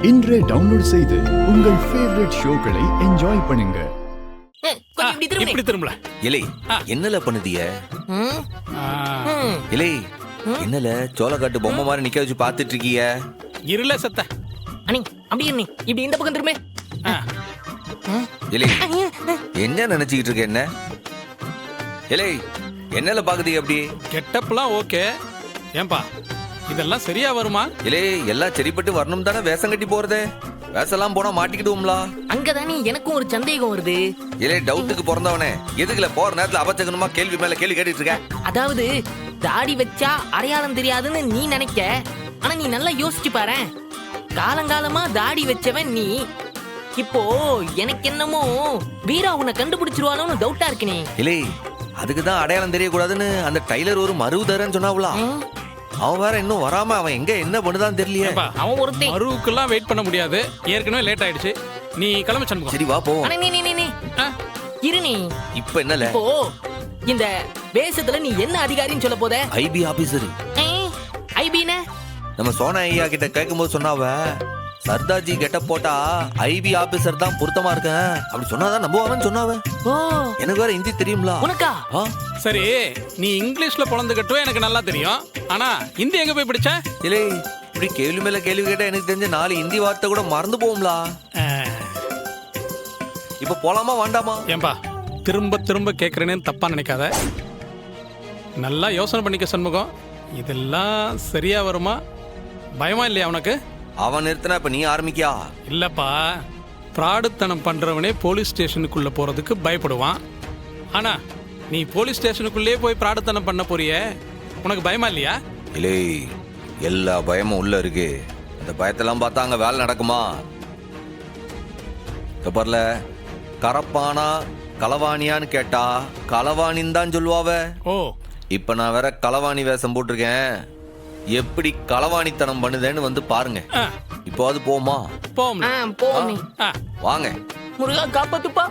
இன்றே டவுன்லோட் செய்து உங்கள் ஃபேவரட் ஷோக்களை என்ஜாய் பண்ணுங்க. இப்படி திரும்பல இலை என்னல பண்ணுதிய இலை என்னல சோளக்காட்டு பொம்மை மாதிரி நிக்க வச்சு பாத்துட்டு இருக்கீங்க. இருல சத்த அண்ணி அப்படி அண்ணி இப்படி இந்த பக்கம் திரும்ப. இலை என்ன நினைச்சுக்கிட்டு இருக்க என்ன இலை என்னல பாக்குதீங்க அப்படி? கெட்டப்லாம் ஓகே. ஏன்பா இதெல்லாம் சரியா வருமா? இலே எல்லாம் சரிப்பட்டு வரணும் தானே வேஷம் கட்டி போறதே. வேஷம்லாம் போனா மாட்டிக்கிடுவோம்ல. அங்கதானே எனக்கும் ஒரு சந்தேகம் வருது. இலே டவுட்டுக்கு பிறந்தவனே எதுக்குல போற நேரத்துல அபச்சகனமா கேள்வி மேல கேள்வி கேட்டுட்டு இருக்க? அதாவது தாடி வச்சா அடையாளம் தெரியாதுன்னு நீ நினைக்க. ஆனா நீ நல்லா யோசிச்சு பாரு. காலங்காலமா தாடி வச்சவன் நீ. இப்போ எனக்கு என்னமோ வீரா உன்னை கண்டுபிடிச்சிருவானோன்னு டவுட்டா இருக்கு. நீ இலே அதுக்குதான் அடையாளம் தெரியக்கூடாதுன்னு அந்த டைலர் ஒரு மருவு தரேன்னு சொன்னாவுலா. அவன் வேற இன்னும் வராம அவன் எங்க என்ன பண்ணுதான்னு தெரியலையே. அவன் ஒருத்தன் மருவுக்கெல்லாம் வெயிட் பண்ண முடியாது. ஏற்கனவே லேட் ஆயிடுச்சு. நீ கிளம்ப சண்முகம். சரி வா போவோம். நீ இரு. நீ இப்ப என்னல இப்போ இந்த வேஷத்துல நீ என்ன அதிகாரின்னு சொல்ல போத? IP officer. ஐபினா நம்ம சோனா ஐயா கிட்ட கேட்கும்போது சொன்னாவ சர்தார்ஜி கெட்ட போட்டா ஐபி ஆபீசர் தான் பொருத்தமா இருக்கேன் அப்படி சொன்னாதான் நம்புவாங்கன்னு சொன்னாவ. ஓ எனக்கு வேற ஹிந்தி தெரியும்ல உனக்கா? சரி நீ இங்கிலீஷ்ல பொழந்துக்கட்டும் எனக்கு நல்லா தெரியும். ஆனா ஹிந்தி எங்க போய் படிச்ச? இல்லே இப்படி கேள்வி மேல கேள்வி கேட்டா எனக்கு தெரிஞ்ச 4 ஹிந்தி வார்த்தை கூட மறந்து போகும்லா. இப்ப போலாமா வேண்டாமா? ஏன்பா திரும்ப திரும்ப கேட்கறேன்னு தப்பா நினைக்காத. நல்லா யோசனை பண்ணிக்க சண்முகம். இதெல்லாம் சரியா வருமா? பயமா இல்லையா உனக்கு? அவன் நிறுத்தினா இப்ப நீ ஆரம்பிக்கியா? இல்லப்பா பிராடுத்தனம் பண்றவனே போலீஸ் ஸ்டேஷனுக்குள்ள போறதுக்கு பயப்படுவான். ஆனா நீ போலீஸ் ஸ்டேஷனுக்குள்ளே போய் பிராடுத்தனம் பண்ண போறியே, உனக்கு பயமா இல்லையா? இல்லை எல்லா பயமும் உள்ள இருக்கு. அந்த பயத்தெல்லாம் பார்த்தா அங்க வேலை நடக்குமா? பரல கரப்பானா களவாணியான்னு கேட்டா களவாணின்னு தான் சொல்லுவாவ. ஓ இப்ப நான் வேற களவாணி வேஷம் போட்டிருக்கேன். எப்படி களவாணித்தனம் பண்ணுதேன்னு வந்து பாருங்க. இப்போ அது போமா? போம் போனே வாங்க. முருகா காப்பாத்துப்பா.